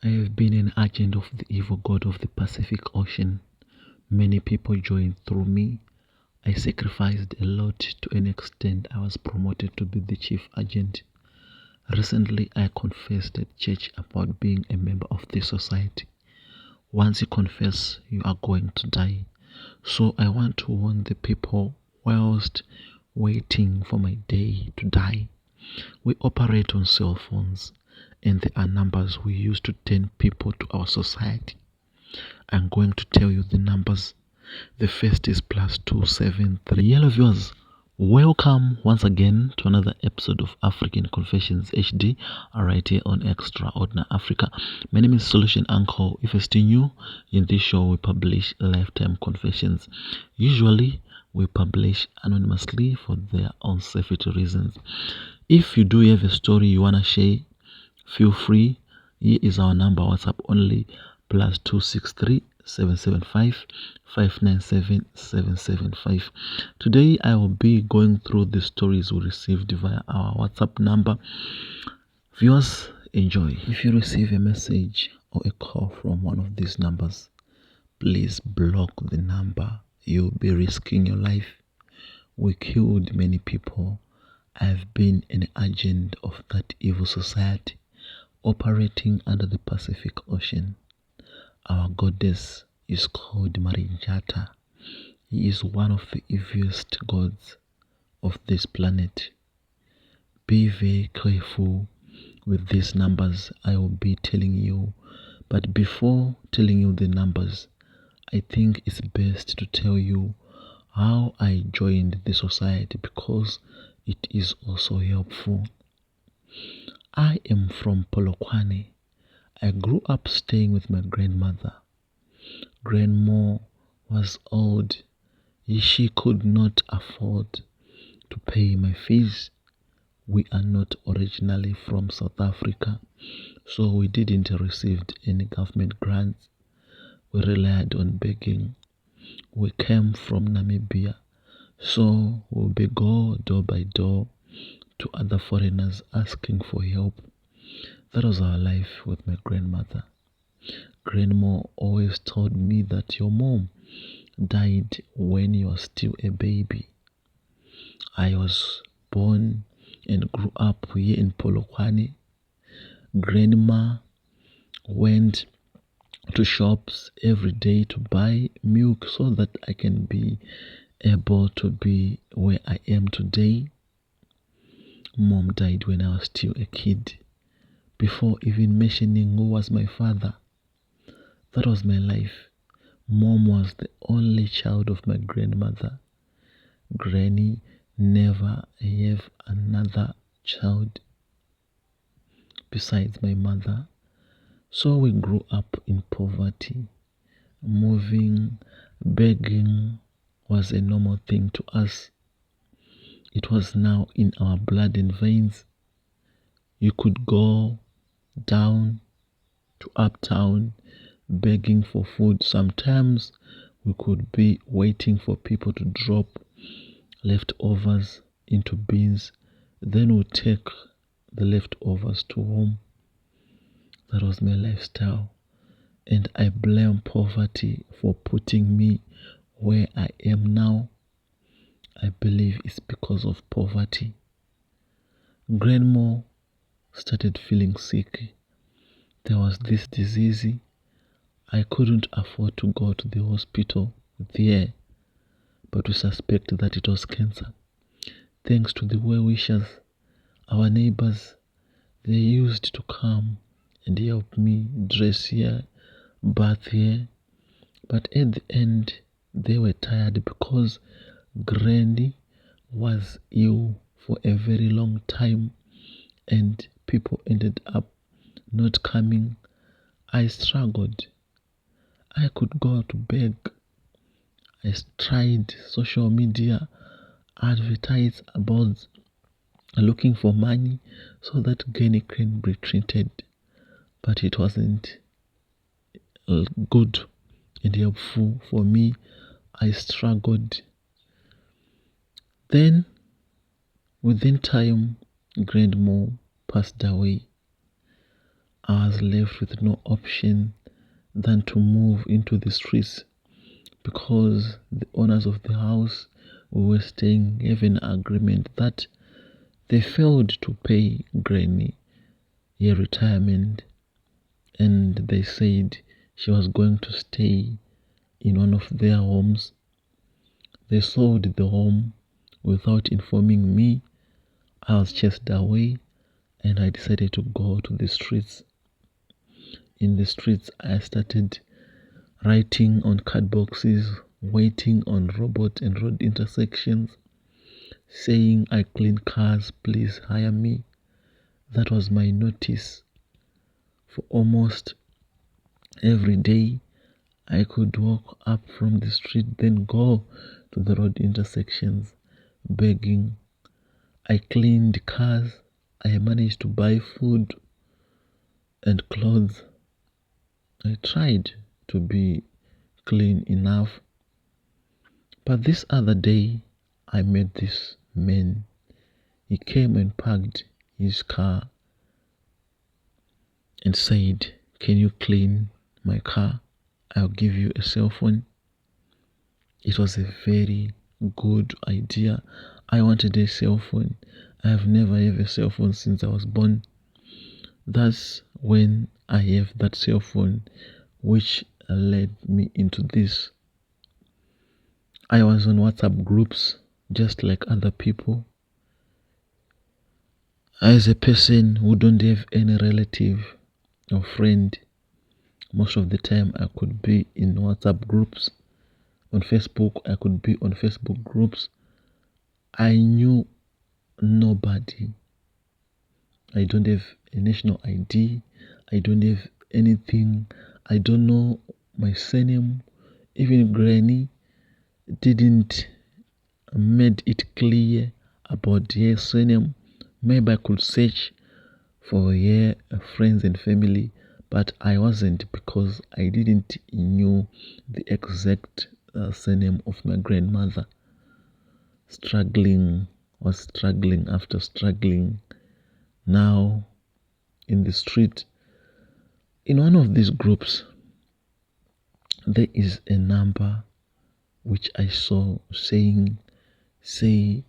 I have been an agent of the evil god of the Pacific Ocean. Many people joined through me. I sacrificed a lot to an extent I was promoted to be the chief agent. Recently, I confessed at church about being a member of this society. Once you confess, you are going to die. So I want to warn the people whilst waiting for my day to die. We operate on cell phones, and there are numbers we use to turn people to our society. I'm going to tell you the numbers. The first is +273. Yellow viewers, welcome once again to another episode of African Confessions HD, right here on Extraordinary Africa. My name is Solution Uncle. If you're still new, in this show we publish lifetime confessions. Usually we publish anonymously for their own safety reasons. If you do have a story you want to share, feel free. Here is our number, WhatsApp only, +263 775 597 775. Today I will be going through the stories we received via our WhatsApp number. Viewers, enjoy. If you receive a message or a call from one of these numbers, please block the number. You'll be risking your life. We killed many people. I've been an agent of that evil society operating under the Pacific Ocean. Our goddess is called Marinjata. He is one of the evilest gods of this planet. Be very careful with these numbers I will be telling you. But before telling you the numbers, I think it's best to tell you how I joined the society because it is also helpful. I am from Polokwane. I grew up staying with my grandmother. Grandma was old. She could not afford to pay my fees. We are not originally from South Africa, so we didn't receive any government grants. We relied on begging. We came from Namibia, so we'll be go door by door to other foreigners asking for help. That was our life with my grandmother. Grandma always told me that your mom died when you were still a baby. I was born and grew up here in Polokwane. Grandma went to shops every day to buy milk so that I can be able to be where I am today. Mom died when I was still a kid. Before even mentioning who was my father, that was my life. Mom was the only child of my grandmother. Granny never have another child besides my mother. So we grew up in poverty. Moving, begging was a normal thing to us. It was now in our blood and veins. You could go down to uptown begging for food. Sometimes we could be waiting for people to drop leftovers into bins. Then we'll take the leftovers to home. That was my lifestyle. And I blame poverty for putting me where I am now. I believe it's because of poverty. Grandma started feeling sick. There was this disease. I couldn't afford to go to the hospital there, but we suspect that it was cancer. Thanks to the well-wishers, our neighbors, they used to come and help me dress here, bath here. But at the end, they were tired because Granny was ill for a very long time and people ended up not coming. I struggled. I could go to beg. I tried social media, advertise about looking for money so that Granny can be treated. But it wasn't good and helpful for me. I struggled. Then, within time, Grandma passed away. I was left with no option than to move into the streets because the owners of the house we were staying have an agreement that they failed to pay Granny her retirement, and they said she was going to stay in one of their homes. They sold the home without informing me. I was chased away and I decided to go to the streets. In the streets, I started writing on card boxes, waiting on robot and road intersections, saying, "I clean cars, please hire me." That was my notice. For almost every day, I could walk up from the street, then go to the road intersections, begging. I cleaned cars. I managed to buy food and clothes. I tried to be clean enough. But this other day, I met this man. He came and parked his car and said, "Can you clean my car? I'll give you a cell phone." It was a very good idea. I wanted a cell phone. I have never had a cell phone since I was born. That's when I have that cell phone, which led me into this. I was on WhatsApp groups just like other people. As a person who don't have any relative or friend, most of the time I could be in WhatsApp groups. On Facebook, I could be on Facebook groups. I knew nobody. I don't have a national ID. I don't have anything. I don't know my surname. Even Granny didn't made it clear about her surname. Maybe I could search for her friends and family, but I wasn't because I didn't knew the exact surname of my grandmother. Struggling after struggling. Now in the street, in one of these groups, there is a number which I saw saying, "Say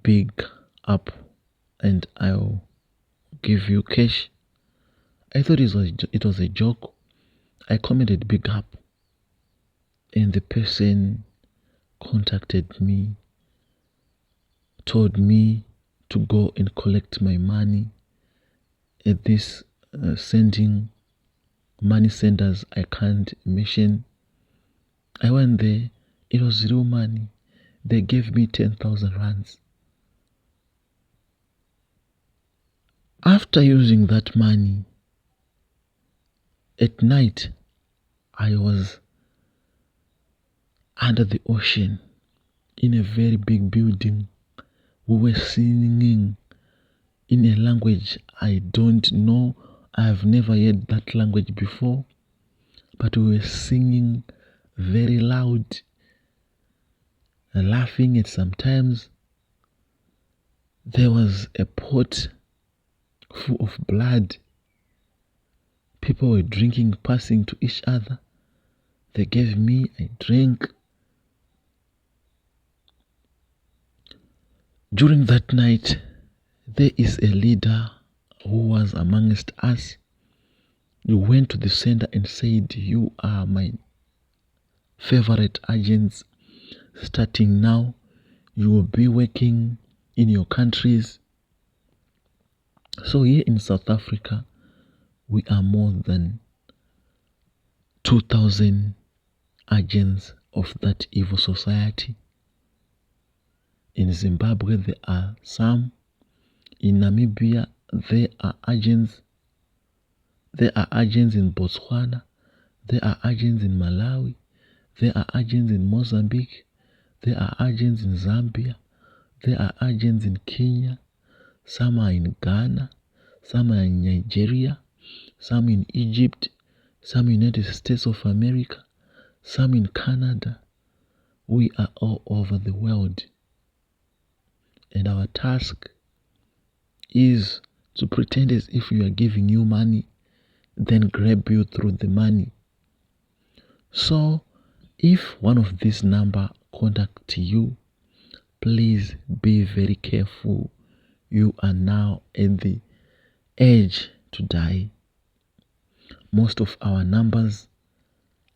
big up and I'll give you cash." I thought it was a joke. I commented big up and the person contacted me, told me to go and collect my money at this sending money senders I can't mention. I went there. It was real money. They gave me 10,000 rands. After using that money, at night, I was under the ocean in a very big building. We were singing in a language I don't know. I have never heard that language before, but we were singing very loud, laughing at sometimes. There was a pot full of blood. People were drinking, passing to each other. They gave me, I drank. During that night, there is a leader who was amongst us. He went to the center and said, "You are my favorite agents. Starting now, you will be working in your countries." So here in South Africa, we are more than 2,000 agents of that evil society. In Zimbabwe, there are some. In Namibia, there are agents. There are agents in Botswana. There are agents in Malawi. There are agents in Mozambique. There are agents in Zambia. There are agents in Kenya. Some are in Ghana. Some are in Nigeria. Some in Egypt. Some in United States of America. Some in Canada. We are all over the world. And our task is to pretend as if you are giving you money, then grab you through the money. So if one of these number contact you, please be very careful. You are now at the edge to die. Most of our numbers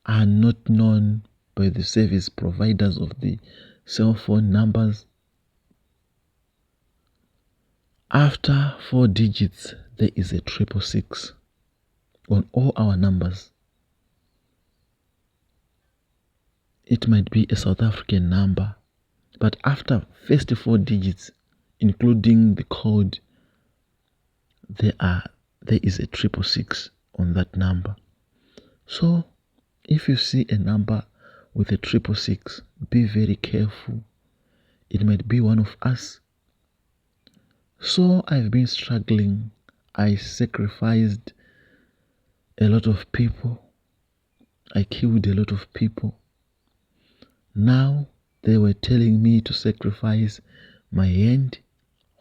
are not known by the service providers of the cell phone numbers. After 4 digits, there is a 666 on all our numbers. It might be a South African number, but after first 4 digits, including the code, there is a 666 on that number. So if you see a number with a 666, be very careful. It might be one of us. So I've been struggling. I sacrificed a lot of people. I killed a lot of people. Now they were telling me to sacrifice my hand,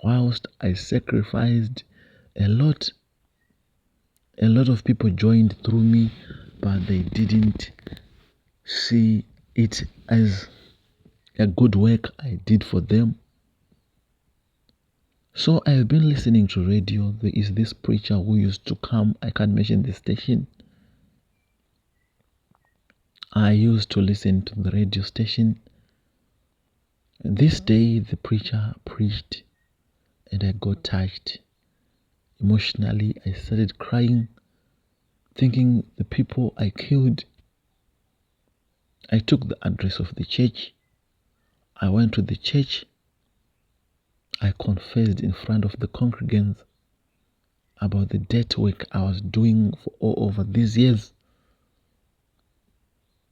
whilst I sacrificed a lot. A lot of people joined through me, but they didn't see it as a good work I did for them. So I've been listening to radio. There is this preacher who used to come. I can't mention the station. I used to listen to the radio station. This day the preacher preached and I got touched. Emotionally, I started crying, thinking the people I killed. I took the address of the church. I went to the church. I confessed in front of the congregants about the death work I was doing for all over these years.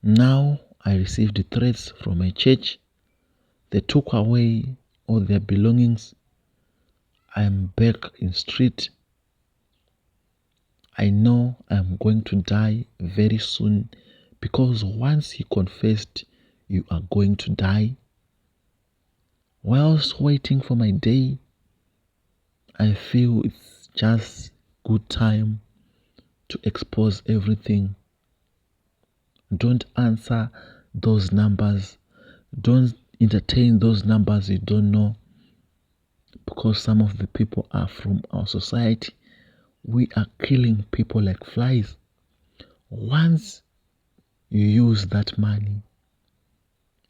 Now I received threats from my church. They took away all their belongings. I am back in street. I know I am going to die very soon, because once you confessed, you are going to die. Whilst waiting for my day, I feel it's just good time to expose everything. Don't answer those numbers. Don't entertain those numbers you don't know, because some of the people are from our society. We are killing people like flies. Once you use that money,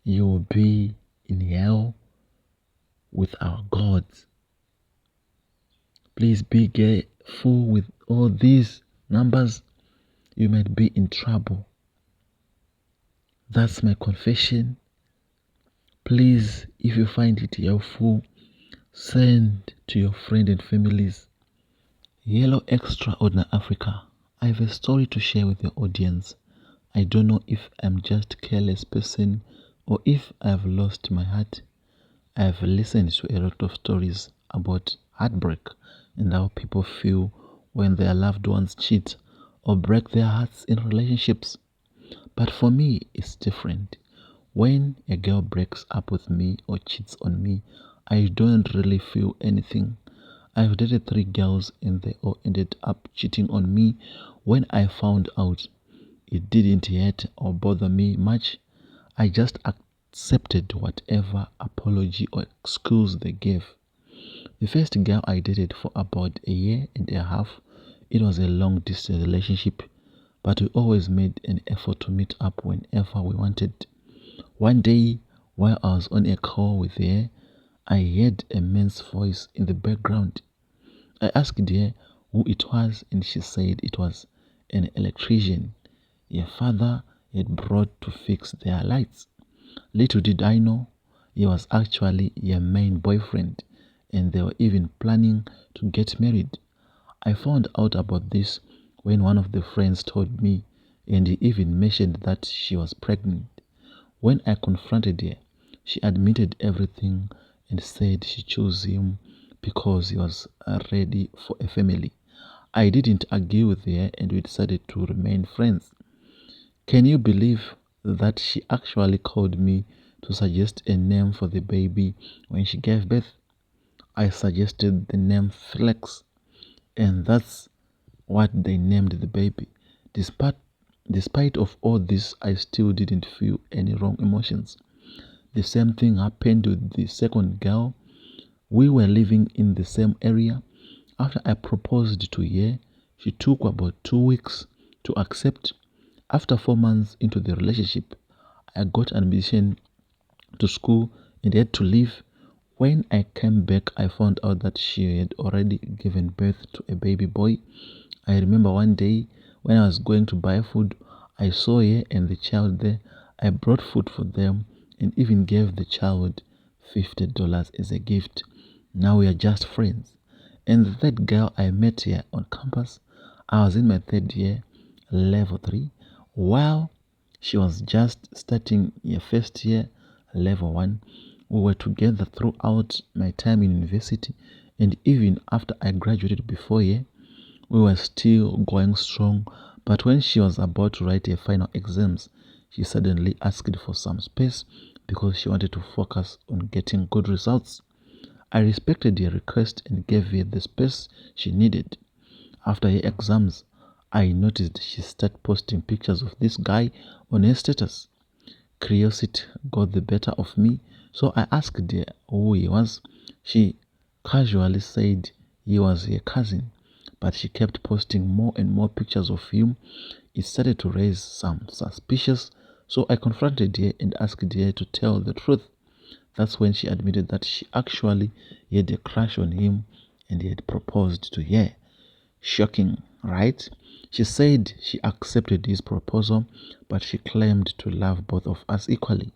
you will be in hell with our gods. Please be careful with all these numbers. You might be in trouble. That's my confession. Please, if you find it helpful, send to your friends and families. Yellow Extraordinary Africa. I have a story to share with your audience. I don't know if I'm just a careless person or if I've lost my heart. I've listened to a lot of stories about heartbreak and how people feel when their loved ones cheat or break their hearts in relationships. But for me, it's different. When a girl breaks up with me or cheats on me, I don't really feel anything. I've dated 3 girls and they all ended up cheating on me. When I found out, it didn't hurt or bother me much. I just accepted whatever apology or excuse they gave. The first girl I dated for about a year and a half. It was a long distance relationship, but we always made an effort to meet up whenever we wanted. One day, while I was on a call with her, I heard a man's voice in the background. I asked her who it was, and she said it was an electrician her father had brought to fix their lights. Little did I know, he was actually her main boyfriend, and they were even planning to get married. I found out about this when one of the friends told me, and he even mentioned that she was pregnant. When I confronted her, she admitted everything and said she chose him because he was ready for a family. I didn't argue with her and we decided to remain friends. Can you believe that she actually called me to suggest a name for the baby when she gave birth? I suggested the name Flex. and that's what they named the baby. Despite despite of all this, I still didn't feel any wrong emotions. The same thing happened with the second girl. We were living in the same area. After I proposed to her, she took about 2 weeks to accept. After 4 months into the relationship, I got admission to school and had to leave. When I came back, I found out that she had already given birth to a baby boy. I remember one day when I was going to buy food, I saw her and the child there. I brought food for them and even gave the child $50 as a gift. Now we are just friends. And the third girl I met here on campus, I was in my third year, level 3, while she was just starting her first year, level 1. We were together throughout my time in university, and even after I graduated before her, we were still going strong. But when she was about to write her final exams, she suddenly asked for some space because she wanted to focus on getting good results. I respected her request and gave her the space she needed. After her exams, I noticed she started posting pictures of this guy on her status. Curiosity got the better of me, so I asked her who he was. She casually said he was her cousin, but she kept posting more and more pictures of him. It started to raise some suspicions, so I confronted her and asked her to tell the truth. That's when she admitted that she actually had a crush on him and he had proposed to her. Shocking, right? She said she accepted his proposal, but she claimed to love both of us equally.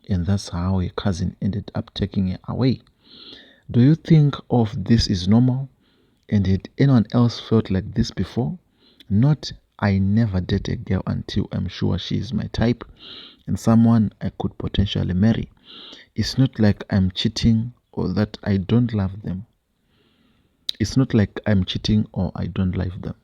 And that's how her cousin ended up taking her away. Do you think of this is normal? And had anyone else felt like this before? Not, I never date a girl until I'm sure she is my type and someone I could potentially marry. It's not like I'm cheating or that I don't love them. It's not like I'm cheating or I don't love them.